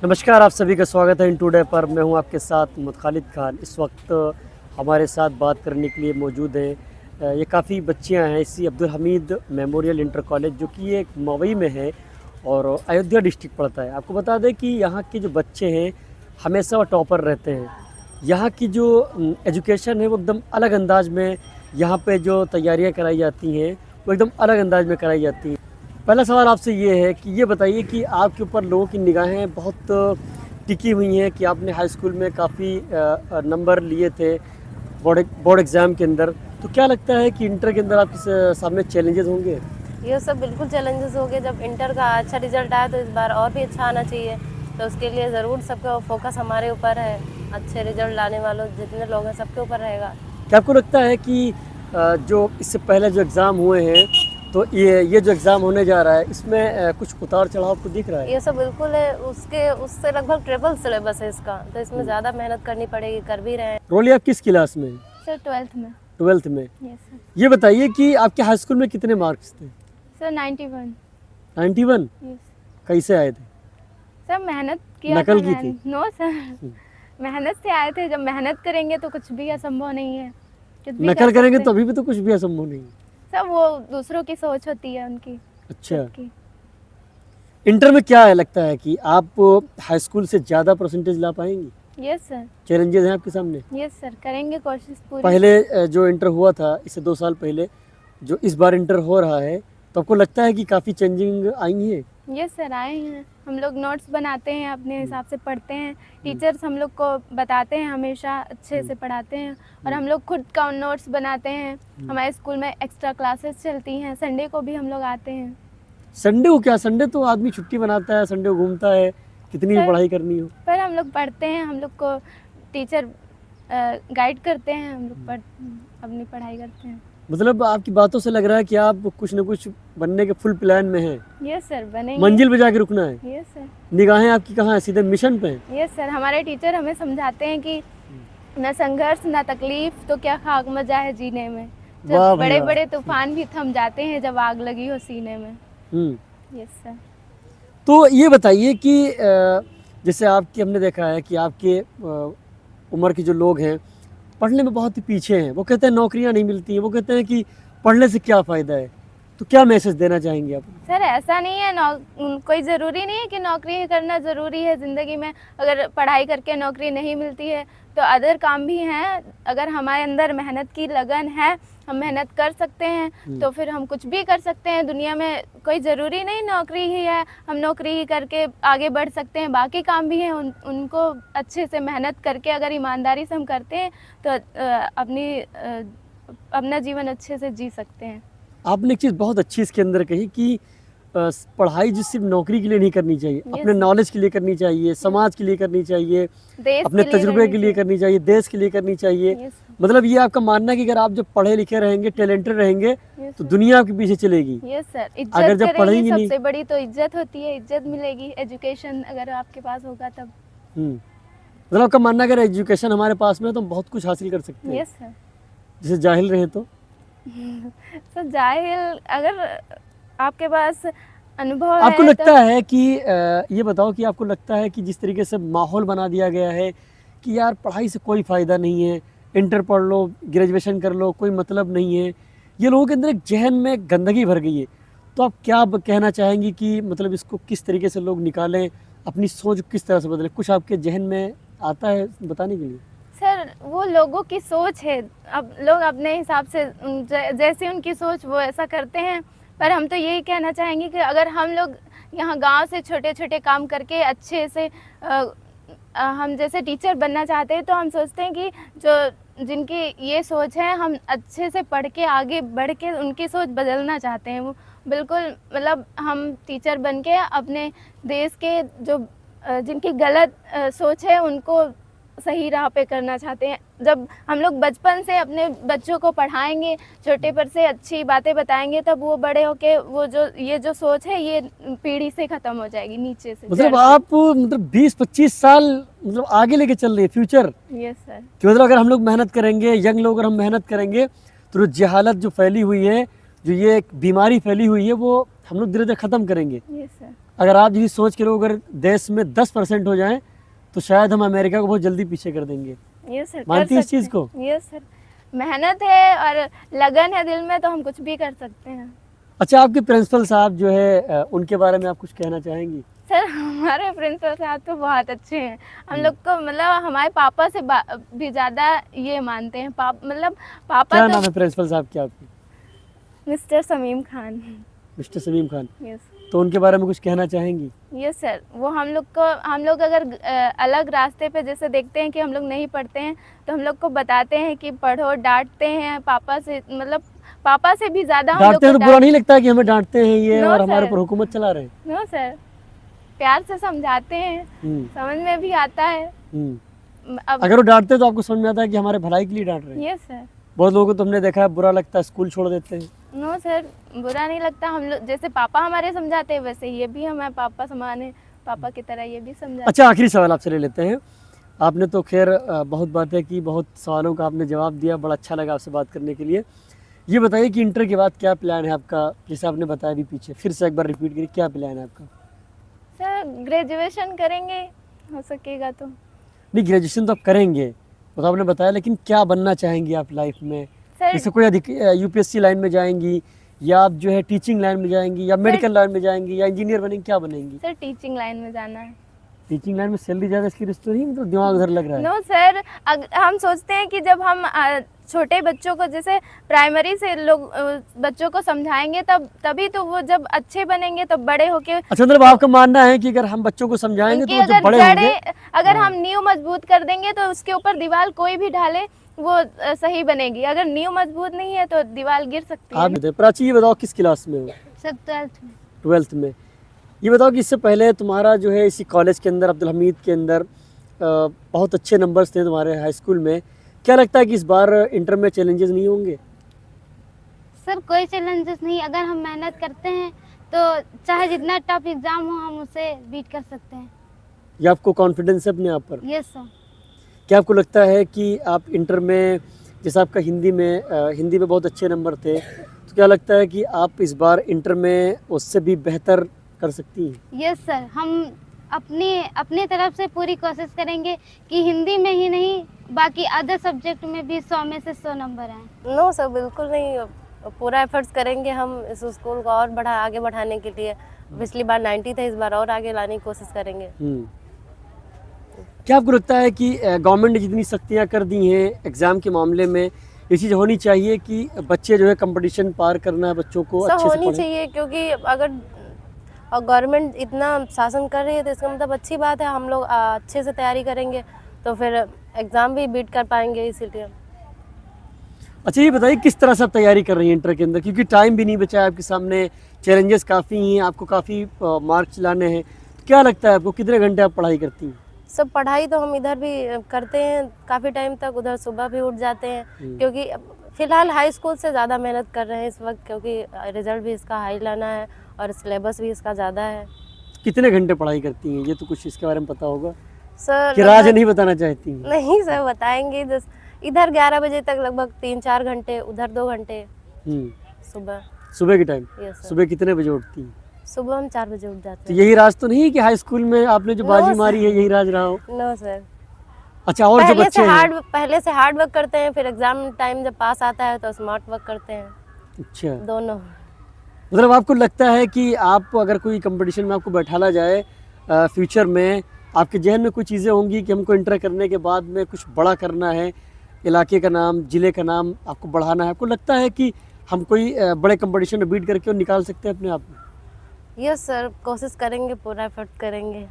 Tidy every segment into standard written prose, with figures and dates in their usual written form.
नमस्कार, आप सभी का स्वागत है इन टुडे पर। मैं हूं आपके साथ मोहम्मद खालिद खान। इस वक्त हमारे साथ बात करने के लिए मौजूद हैं ये काफ़ी बच्चियां हैं इसी Abdul Hamid memorial inter college, जो कि ये मवई में है और अयोध्या डिस्ट्रिक्ट पड़ता है। आपको बता दें कि यहाँ के जो बच्चे हैं हमेशा वो टॉपर रहते हैं। यहाँ की जो एजुकेशन है वो एकदम अलग अंदाज में, यहाँ पे जो तैयारियाँ कराई जाती हैं वो एकदम अलग अंदाज में कराई जाती हैं। पहला सवाल आपसे ये है कि ये बताइए कि आपके ऊपर लोगों की निगाहें बहुत टिकी हुई हैं कि आपने हाई स्कूल में काफ़ी नंबर लिए थे बोर्ड एग्ज़ाम के अंदर, तो क्या लगता है कि इंटर के अंदर आपके सामने चैलेंजेस होंगे? ये सब बिल्कुल चैलेंजेस हो गए। जब इंटर का अच्छा रिजल्ट आया तो इस बार और भी अच्छा आना चाहिए, तो उसके लिए ज़रूर सबका फोकस हमारे ऊपर है। अच्छे रिजल्ट लाने वालों जितने लोग हैं सबके ऊपर रहेगा। क्या आपको लगता है कि जो इससे पहले जो एग्ज़ाम हुए हैं, तो ये जो एग्ज़ाम होने जा रहा है इसमें कुछ उतार चढ़ाव आपको दिख रहा है? ये सब बिल्कुल है, उससे लगभग ट्रिपल सिलेबस है इसका, तो इसमें ज़्यादा मेहनत करनी पड़ेगी, कर भी रहे हैं। रोली, आप किस क्लास में? सर 12th में। 12th में। Yes sir. ये बताइए कि आपके हाई स्कूल में कितने मार्क्स थे? सर 91। 91? यस कैसे आए थे? सर मेहनत किया नकल था की थी? नो सर, मेहनत से आए थे। जब मेहनत करेंगे तो कुछ भी असंभव नहीं है, कुछ भी नकल कर करेंगे सकते तो हैं। अभी भी तो कुछ भी असंभव नहीं है। सर वो दूसरों की सोच होती है उनकी, अच्छा, सबकी। इंटर में क्या है लगता है कि आप हाई स्कूल से ज़्यादा परसेंटेज ला पाएंगी? Yes sir. चैलेंजेस हैं आपके सामने? यस सर, करेंगे कोशिश पूरी। पहले जो इंटर हुआ था इससे 2 साल पहले, जो इस बार इंटर हो रहा है, तो आपको लगता है कि काफ़ी चेंजिंग आई है? यस सर, आए हैं। हम लोग नोट्स बनाते हैं, अपने हिसाब से पढ़ते हैं। टीचर्स हम लोग को बताते हैं, हमेशा अच्छे से पढ़ाते हैं। और हम लोग खुद का नोट्स बनाते हैं। हमारे स्कूल में एक्स्ट्रा क्लासेस चलती हैं, संडे को भी हम लोग आते हैं। संडे को क्या? संडे तो आदमी छुट्टी बनाता है, संडे को घूमता है, कितनी भी सर, पढ़ाई करनी हो। पर हम लोग पढ़ते हैं, हम लोग को टीचर गाइड करते हैं, हम लोग अपनी पढ़ाई करते हैं। मतलब आपकी बातों से लग रहा है कि आप कुछ न कुछ बनने के फुल प्लान में हैं। यस सर, बनेंगे। मंजिल पे जाके रुकना है। Yes sir. निगाहें आपकी कहाँ है? सीधे मिशन पे हैं। यस सर, हमारे टीचर हमें समझाते हैं कि न संघर्ष न तकलीफ तो क्या खाक मजा है जीने में। वाह जब भाई बड़े वाह। बड़े तूफान भी थम जाते हैं जब आग लगी हो सीने में। Yes sir. तो ये बताइए कि जैसे आपकी हमने देखा है कि आपके उम्र के जो लोग हैं पढ़ने में बहुत ही पीछे हैं। वो कहते हैं नौकरियां नहीं मिलती हैं, वो कहते हैं कि पढ़ने से क्या फ़ायदा है। तो क्या मैसेज देना चाहेंगे आप? सर ऐसा नहीं है, कोई ज़रूरी नहीं है कि नौकरी ही करना ज़रूरी है ज़िंदगी में। अगर पढ़ाई करके नौकरी नहीं मिलती है तो अदर काम भी हैं। अगर हमारे अंदर मेहनत की लगन है, हम मेहनत कर सकते हैं, तो फिर हम कुछ भी कर सकते हैं दुनिया में। कोई ज़रूरी नहीं नौकरी ही है, हम नौकरी ही करके आगे बढ़ सकते हैं। बाकी काम भी हैं, उनको अच्छे से मेहनत करके अगर ईमानदारी से हम करते हैं तो अपना जीवन अच्छे से जी सकते हैं। आपने एक चीज़ बहुत अच्छी इसके अंदर कही कि पढ़ाई जो सिर्फ नौकरी के लिए नहीं करनी चाहिए, अपने नॉलेज के लिए करनी चाहिए, समाज के लिए करनी चाहिए, देश अपने के लिए तजुर्बे के लिए करनी चाहिए, देश के लिए करनी चाहिए। Yes, मतलब ये आपका मानना है कि अगर आप जब पढ़े लिखे रहेंगे, टैलेंटेड रहेंगे, तो दुनिया आपके पीछे चलेगी। यस सर, इज्जत अगर जब करेंगे, पढ़ेंगी नहीं, सबसे बड़ी तो इज्जत होती है। इज्जत मिलेगी, एजुकेशन अगर आपके पास होगा तब। मतलब आपका मानना है अगर एजुकेशन हमारे पास में है तो हम बहुत कुछ हासिल कर सकते हैं। Yes sir. जैसे जाहिल रहे तो सर जाहिल, अगर आपके पास अनुभव आपको है लगता तो है कि ये बताओ कि आपको लगता है कि जिस तरीके से माहौल बना दिया गया है कि यार पढ़ाई से कोई फ़ायदा नहीं है, इंटर पढ़ लो, ग्रेजुएशन कर लो, कोई मतलब नहीं है, ये लोगों के अंदर एक जहन में गंदगी भर गई है, तो आप क्या कहना चाहेंगी कि मतलब इसको किस तरीके से लोग निकालें, अपनी सोच किस तरह से बदलें? कुछ आपके जहन में आता है बताने के लिए? सर वो लोगों की सोच है। अब लोग अपने हिसाब से जैसे उनकी सोच वो ऐसा करते हैं। पर हम तो यही कहना चाहेंगे कि अगर हम लोग यहाँ गांव से छोटे छोटे काम करके अच्छे से हम जैसे टीचर बनना चाहते हैं, तो हम सोचते हैं कि जो जिनकी ये सोच है, हम अच्छे से पढ़ के आगे बढ़ के उनकी सोच बदलना चाहते हैं। वो बिल्कुल मतलब हम टीचर बन के अपने देश के जो जिनकी गलत सोच है उनको सही राह पे करना चाहते हैं। जब हम लोग बचपन से अपने बच्चों को पढ़ाएंगे, छोटे पर से अच्छी बातें बताएंगे, तब वो बड़े होके वो जो सोच है ये पीढ़ी से ख़त्म हो जाएगी, नीचे से। मतलब आप मतलब 20-25 साल मतलब आगे लेके चल रही है फ्यूचर। Yes sir. कि मतलब अगर हम लोग मेहनत करेंगे, यंग लोग अगर हम मेहनत करेंगे, तो जो जहालत जो फैली हुई है, जो ये एक बीमारी फैली हुई है, वो हम लोग धीरे धीरे ख़त्म करेंगे। Yes sir. अगर आप यही सोच के लोग अगर देश में 10% हो जाएं तो शायद हम अमेरिका को बहुत जल्दी पीछे कर देंगे। यस सर, मानती है इस चीज़ को? यस सर, मेहनत है और लगन है दिल में तो हम कुछ भी कर सकते हैं। अच्छा, आपके प्रिंसिपल साहब जो है उनके बारे में आप कुछ कहना चाहेंगी? सर हमारे प्रिंसिपल साहब तो बहुत अच्छे हैं, हम लोग को मतलब हमारे पापा से भी ज़्यादा ये मानते हैं। मतलब पापा क्या तो नाम है प्रिंसिपल साहब के आपके? Mister Sameem Khan. Mister Sameem Khan. Yes तो उनके बारे में कुछ कहना चाहेंगी? यस सर, वो हम लोग अगर अलग रास्ते पे जैसे देखते हैं कि हम लोग नहीं पढ़ते हैं तो हम लोग को बताते हैं कि पढ़ो, डांटते हैं पापा से, मतलब पापा से भी ज़्यादा हम लोग डांटते हैं तो बुरा नहीं लगता कि हमें डांटते हैं ये नो और हमारे सर। ऊपर हुकूमत चला रहे हैं? नो सर, प्यार से समझाते हैं, समझ में भी आता है। अब अगर वो डांटते हैं तो आपको समझ में आता है कि हमारे भलाई के लिए डांट रहे हैं? Yes sir. बहुत लोगों को तो हमने देखा है बुरा लगता है, स्कूल छोड़ देते हैं। नो सर, बुरा नहीं लगता। हम लोग जैसे पापा हमारे समझाते हैं वैसे ये भी हमारे पापा समान है, पापा की तरह ये भी समझाते अच्छा, आखिरी सवाल आपसे ले लेते हैं। आपने तो खैर बहुत बातें की, बहुत सवालों का आपने जवाब दिया, बड़ा अच्छा लगा आपसे बात करने के लिए। ये बताइए कि इंटर के बाद क्या प्लान है आपका? जैसे आपने बताया भी पीछे, फिर से एक बार रिपीट करिए, क्या प्लान है आपका? सर ग्रेजुएशन करेंगे हो सकेगा तो। नहीं, ग्रेजुएशन तो आप करेंगे वो तो आपने बताया, लेकिन क्या बनना चाहेंगी आप लाइफ में? सर जैसे कोई यूपीएससी लाइन में जाएंगी या आप जो है टीचिंग लाइन में जाएंगी या मेडिकल लाइन में जाएंगी या इंजीनियर बनेंगी, क्या बनेंगी? सर टीचिंग लाइन में जाना है। टीचिंग लाइन में सैलरी ज़्यादा, इसकी रिश्ते नहीं, मतलब दिमाग उधर लग रहा है। नो सर, हम सोचते हैं कि जब हम छोटे बच्चों को जैसे प्राइमरी से लोग बच्चों को समझाएंगे तभी तो वो जब अच्छे बनेंगे तब बड़े होके अच्छा, मतलब आपका मानना है कि अगर हम बच्चों को समझाएंगे तो उनकी वो जब अगर बड़े होंगे, अगर हम नींव मजबूत कर देंगे तो उसके ऊपर दीवार कोई भी ढाले वो सही बनेगी। अगर नींव मजबूत नहीं है तो दीवार गिर सकती है। आप बताइए। प्राची, ये बताओ किस क्लास में हो? सर 12th में। 12th में। ये बताओ कि इससे पहले तुम्हारा जो है इसी कॉलेज के अंदर, अब्दुल हमीद के अंदर बहुत अच्छे नंबर्स थे तुम्हारे हाई स्कूल में। क्या लगता है कि इस बार इंटर में चैलेंजेस नहीं होंगे? सर कोई चैलेंजेस नहीं, अगर हम मेहनत करते हैं तो चाहे जितना टफ एग्ज़ाम हो हम उसे बीट कर सकते हैं। या आपको कॉन्फिडेंस है अपने आप पर? Yes sir. क्या आपको लगता है कि आप इंटर में, जैसे आपका हिंदी में बहुत अच्छे नंबर थे, तो क्या लगता है कि आप इस बार इंटर में उससे भी बेहतर कर सकती हैं? यस सर, हम अपनी तरफ से पूरी कोशिश करेंगे कि हिंदी में ही नहीं बाकी अदर सब्जेक्ट में भी 100 में से 100 नंबर आए। नो सर, बिल्कुल नहीं, पूरा एफर्ट्स करेंगे हम इस स्कूल को और आगे बढ़ाने के लिए। पिछली बार 90 था, इस बार और आगे लाने की कोशिश करेंगे। क्या आपको लगता है कि गवर्नमेंट ने जितनी सख्तियां कर दी हैं एग्ज़ाम के मामले में, ये चीज़ होनी चाहिए कि बच्चे जो है कंपटीशन पार करना है, बच्चों को सर अच्छे से होनी पढ़ें? चाहिए, क्योंकि अगर गवर्नमेंट इतना शासन कर रही है तो इसका मतलब अच्छी बात है। हम लोग अच्छे से तैयारी करेंगे तो फिर एग्ज़ाम भी बीट कर पाएंगे, इसीलिए। अच्छा, ये बताइए किस तरह से आप तैयारी कर रही हैं इंटर के अंदर, क्योंकि टाइम भी नहीं बचा है आपके सामने, चैलेंजेस काफ़ी हैं, आपको काफ़ी मार्क्स लाने हैं। क्या लगता है आपको, कितने घंटे आप पढ़ाई करती हैं? सब पढ़ाई तो हम इधर भी करते हैं काफ़ी टाइम तक, उधर सुबह भी उठ जाते हैं, क्योंकि फ़िलहाल हाई स्कूल से ज़्यादा मेहनत कर रहे हैं इस वक्त, क्योंकि रिज़ल्ट भी इसका हाई लाना है और सिलेबस भी इसका ज़्यादा है। कितने घंटे पढ़ाई करती हैं, ये तो कुछ इसके बारे में पता होगा सर कि राज नहीं बताना चाहती हैं? नहीं सर, बताएंगे। इधर 11 बजे तक लगभग 3-4 घंटे, उधर 2 घंटे सुबह के टाइम। Yes sir. सुबह कितने बजे उठती हैं? सुबह हम 4 बजे उठ जाते तो हैं। यही राज तो नहीं है कि हाई स्कूल में आपने जो बाजी मारी है यही राज रहा हो? नो सर, अच्छा, और जो बच्चे हैं? पहले से हार्ड वर्क करते हैं, फिर एग्जाम टाइम जब पास आता है तो स्मार्ट वर्क करते हैं, अच्छा, दोनों। मतलब आपको लगता है कि आप अगर कोई कंपटीशन में आपको बैठाला जाए फ्यूचर में, आपके जहन में कुछ चीज़ें होंगी कि हमको इंटर करने के बाद में कुछ बड़ा करना है, इलाके का नाम, ज़िले का नाम आपको बढ़ाना है, आपको लगता है कि हम कोई बड़े कंपटीशन में बीट करके और निकाल सकते हैं अपने आप में? यस सर, कोशिश करेंगे, पूरा एफर्ट करेंगे।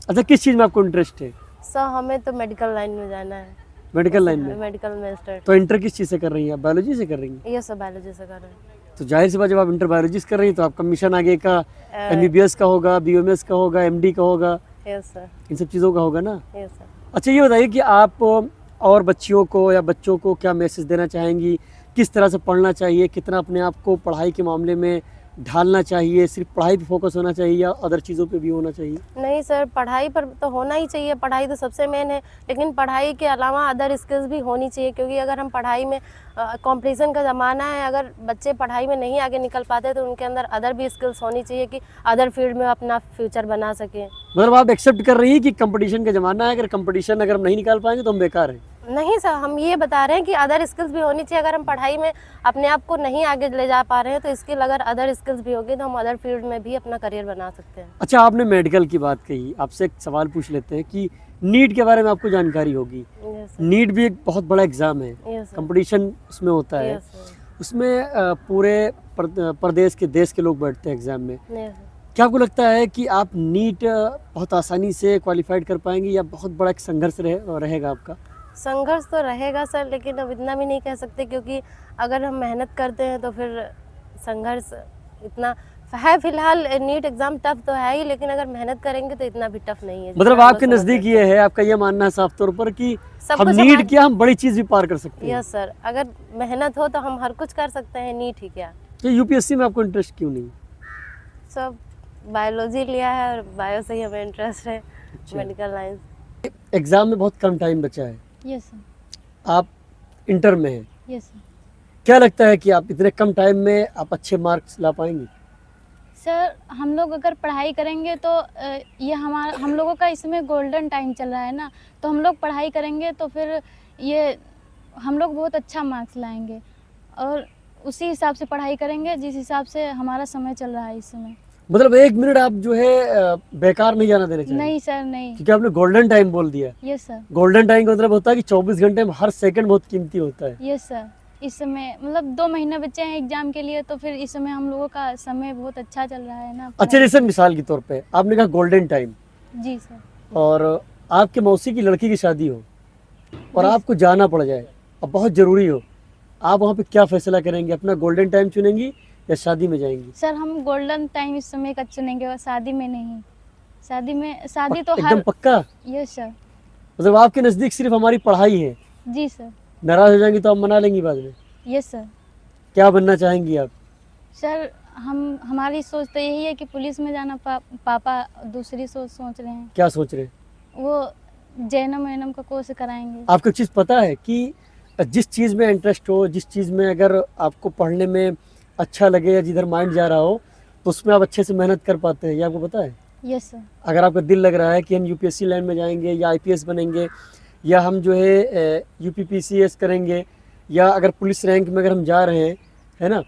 अच्छा, किस चीज़ में आपको इंटरेस्ट है? सर हमें तो मेडिकल लाइन में जाना है। मेडिकल लाइन में? मेडिकल में स्टार्ट। तो इंटर किस चीज़ से कर रही हैं आप? बायोलॉजी से कर रही हैं? यस सर, बायोलॉजी से कर रहे हैं। तो जाहिर सी बात, जब आप इंटर बायोलॉजी से कर रही हैं तो आपका मिशन आगे का MBBS का होगा, BMS का होगा, MD का होगा, यस सर। इन सब चीज़ों का होगा ना? Yes sir. अच्छा, ये बताइए कि आप और बच्चियों को या बच्चों को क्या मैसेज देना चाहेंगी? किस तरह से पढ़ना चाहिए? कितना अपने आप को पढ़ाई के मामले में ढालना चाहिए, सिर्फ पढ़ाई पे फोकस होना चाहिए या अदर चीज़ों पे भी होना चाहिए? नहीं सर, पढ़ाई पर तो होना ही चाहिए, पढ़ाई तो सबसे मेन है, लेकिन पढ़ाई के अलावा अदर स्किल्स भी होनी चाहिए, क्योंकि अगर हम पढ़ाई में कंपटीशन का ज़माना है, अगर बच्चे पढ़ाई में नहीं आगे निकल पाते तो उनके अंदर अदर भी स्किल्स होनी चाहिए कि अदर फील्ड में अपना फ्यूचर बना सकें। मतलब आप एक्सेप्ट कर रही है कि कंपटीशन का ज़माना है, अगर कंपटीशन अगर हम नहीं निकाल पाएंगे तो हम बेकार हैं? नहीं सर, हम ये बता रहे हैं कि अदर स्किल्स भी होनी चाहिए। अगर हम पढ़ाई में अपने आप को नहीं आगे ले जा पा रहे हैं तो स्किल अगर अदर स्किल्स भी होगी तो हम अदर फील्ड में भी अपना करियर बना सकते हैं। अच्छा, आपने मेडिकल की बात कही, आपसे एक सवाल पूछ लेते हैं कि नीट के बारे में आपको जानकारी होगी। यस नीट भी एक बहुत बड़ा एग्ज़ाम है, यस कंपटीशन उसमें होता है, यस उसमें पूरे प्रदेश के देश के लोग बैठते हैं एग्ज़ाम में। यस। क्या आपको लगता है कि आप नीट बहुत आसानी से क्वालिफाइड कर पाएंगे या बहुत बड़ा एक संघर्ष रहेगा आपका? संघर्ष तो रहेगा सर, लेकिन अब इतना भी नहीं कह सकते, क्योंकि अगर हम मेहनत करते हैं तो फिर संघर्ष इतना है। फिलहाल नीट एग्ज़ाम टफ तो है ही, लेकिन अगर मेहनत करेंगे तो इतना भी टफ नहीं है। मतलब आपके नज़दीक ये है, आपका ये मानना है साफ तौर पर कि सब हम कुछ नीट किया, हम बड़ी चीज़ भी पार कर सकते हैं? यस सर, अगर मेहनत हो तो हम हर कुछ कर सकते हैं, नीट ही क्या। तो यूपीएससी में आपको इंटरेस्ट क्यों नहीं? सब बायोलॉजी लिया है और बायो से ही हमें इंटरेस्ट है, अच्छा। Medical line. एग्ज़ाम में बहुत कम टाइम बचा है, यस सर, आप इंटर में हैं, यस सर। क्या लगता है कि आप इतने कम टाइम में आप अच्छे मार्क्स ला पाएंगे? सर हम लोग अगर पढ़ाई करेंगे तो ये हम लोगों का इसमें गोल्डन टाइम चल रहा है ना, तो हम लोग पढ़ाई करेंगे तो फिर ये हम लोग बहुत अच्छा मार्क्स लाएंगे, और उसी हिसाब से पढ़ाई करेंगे जिस हिसाब से हमारा समय चल रहा है इस समय। मतलब एक मिनट आप जो है बेकार नहीं जाना देना चाहिए? नहीं सर, नहीं। क्योंकि आपने गोल्डन टाइम बोल दिया। यस सर, गोल्डन टाइम का मतलब होता है कि 24 घंटे में हर सेकंड बहुत कीमती होता है। Yes sir. इस समय मतलब 2 महीने बचे हैं एग्जाम के लिए, तो फिर इस समय हम लोगों का समय बहुत अच्छा चल रहा है ना। अच्छा, जैसे मिसाल के तौर पे आपने कहा गोल्डन टाइम, जी सर। और आपके मौसी की लड़की की शादी हो और आपको जाना पड़ जाए और बहुत ज़रूरी हो, आप वहाँ पे क्या फैसला करेंगे? अपना गोल्डन टाइम चुनेंगी या शादी में जाएंगी? सर हम गोल्डन टाइम इस समय का चुनेंगे और शादी में नहीं। शादी तो एकदम हर। पक्का? Yes sir. मतलब आपके नज़दीक सिर्फ हमारी पढ़ाई है, जी सर। नाराज़ हो जाएंगी तो आप मना लेंगी बाद में? Yes sir. क्या बनना चाहेंगी आप? सर हमारी सोच तो यही है कि पुलिस में जाना। पापा दूसरी सोच रहे हैं, क्या सोच रहे हैं? वो जैनम वैनम का कोर्स कराएंगे। आपको एक चीज़ पता है कि जिस चीज़ में इंटरेस्ट हो, जिस चीज़ में अगर आपको पढ़ने में अच्छा लगे या जिधर माइंड जा रहा हो, तो उसमें आप अच्छे से मेहनत कर पाते हैं, ये आपको पता है? Yes sir. अगर आपका दिल लग रहा है कि हम यूपीएससी लाइन में जाएंगे या आईपीएस बनेंगे या हम जो है यूपीपीसीएस करेंगे, या अगर पुलिस रैंक में अगर हम जा रहे हैं, है ना,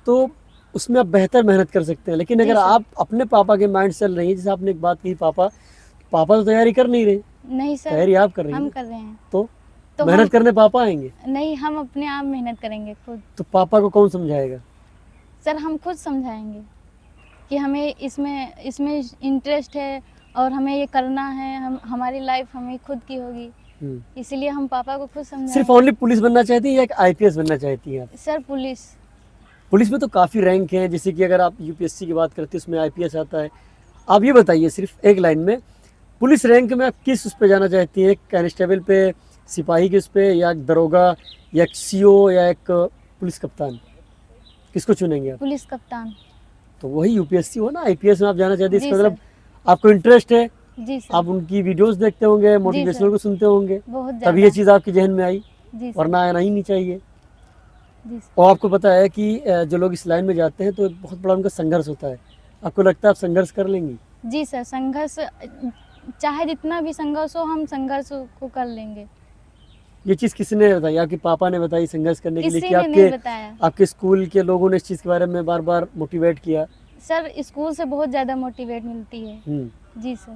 तो उसमें आप बेहतर मेहनत कर सकते हैं। लेकिन अगर आप अपने पापा के माइंड से चल रही हैं, जैसे आपने एक बात कही, पापा तो तैयारी कर नहीं रहे, नहीं सर, तैयारी आप कर रही हम हैं, कर रहे हैं। तो तो मेहनत करने पापा आएंगे? नहीं, हम अपने आप मेहनत करेंगे खुद। तो पापा को कौन समझाएगा? सर हम खुद समझाएंगे कि हमें इसमें इंटरेस्ट है और हमें ये करना है, हमारी लाइफ हमें खुद की होगी, इसीलिए हम पापा को खुद समझाएंगे। सिर्फ ओनली पुलिस बनना चाहती है या आईपीएस बनना चाहती हैं आप? सर पुलिस में तो काफ़ी रैंक हैं, जैसे कि अगर आप यूपीएससी की बात करते हैं उसमें आईपीएस आता है। आप ये बताइए सिर्फ एक लाइन में, पुलिस रैंक में आप किस उस पे जाना चाहती हैं? कांस्टेबल पे, सिपाही के उस पे, या दरोगा, या एक सीओ, या एक पुलिस कप्तान? किसको चुनेंगे आप? पुलिस कप्तान। तो वही यूपीएससी हो ना, आईपीएस में आप जाना चाहते हैं, जी इसका सर। मतलब आपको इंटरेस्ट है, जी सर। आप उनकी वीडियोस देखते होंगे, मोटिवेशनल को सुनते होंगे, बहुत तभी ज़्यादा। ये चीज़ आपके जहन में आई, जी सर। वरना आना ही नहीं चाहिए। जी सर। और आपको पता है कि जो लोग इस लाइन में जाते हैं तो एक बहुत बड़ा उनका संघर्ष होता है, आपको लगता है आप संघर्ष कर लेंगी? जी सर, संघर्ष चाहे जितना भी संघर्ष हो, हम संघर्ष को कर लेंगे। ये चीज़ किसने बताई? आपके पापा ने बताई संघर्ष करने के लिए, किसी कि ने नहीं बताया। आपके स्कूल के लोगों ने इस चीज़ के बारे में बार बार मोटिवेट किया? सर स्कूल से बहुत ज़्यादा मोटिवेट मिलती है। जी सर।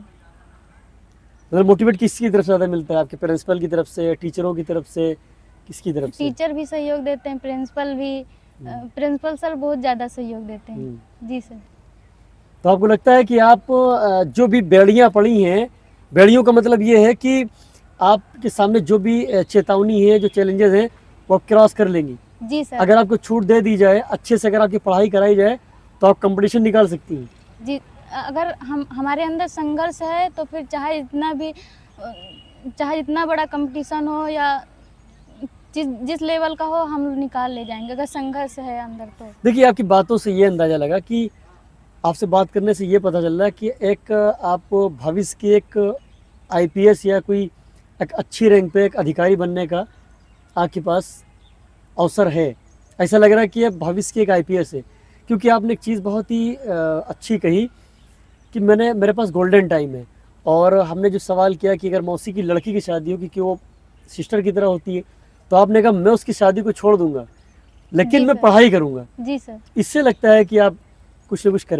मतलब मोटिवेट किसकी तरफ से ज़्यादा मिलता है? आपके प्रिंसिपल की तरफ से, टीचरों की तरफ से, किसकी तरफ से? टीचर भी सहयोग देते हैं, प्रिंसिपल भी। प्रिंसिपल सर बहुत ज़्यादा सहयोग देते हैं। जी सर। तो आपको लगता है कि आप जो भी बेड़ियाँ पड़ी हैं, बेड़ियों का मतलब ये है कि आपके सामने जो भी चेतावनी है, जो चैलेंजेस हैं, वो आप क्रॉस कर लेंगी? जी सर। अगर आपको छूट दे दी जाए, अच्छे से अगर आपकी पढ़ाई कराई जाए, तो आप कंपटीशन निकाल सकती हैं? जी, अगर हमारे अंदर संघर्ष है तो फिर चाहे जितना बड़ा कंपटीशन हो या जिस लेवल का हो हम निकाल ले जाएंगे, अगर संघर्ष है अंदर तो। देखिए, आपकी बातों से ये अंदाज़ा लगा कि आपसे बात करने से ये पता चल रहा है कि एक आप भविष्य की एक आईपीएस या कोई एक अच्छी रैंक पे एक अधिकारी बनने का आपके पास अवसर है। ऐसा लग रहा है कि अब भविष्य की एक आईपीएस है, क्योंकि आपने एक चीज़ बहुत ही अच्छी कही कि मेरे पास गोल्डन टाइम है। और हमने जो सवाल किया कि अगर मौसी की लड़की की शादी होगी कि वो सिस्टर की तरह होती है, तो आपने कहा मैं उसकी शादी को छोड़ दूंगा, लेकिन जी मैं सर। पढ़ाई करूंगा। जी सर। इससे लगता है कि आप कुछ न कुछ करें।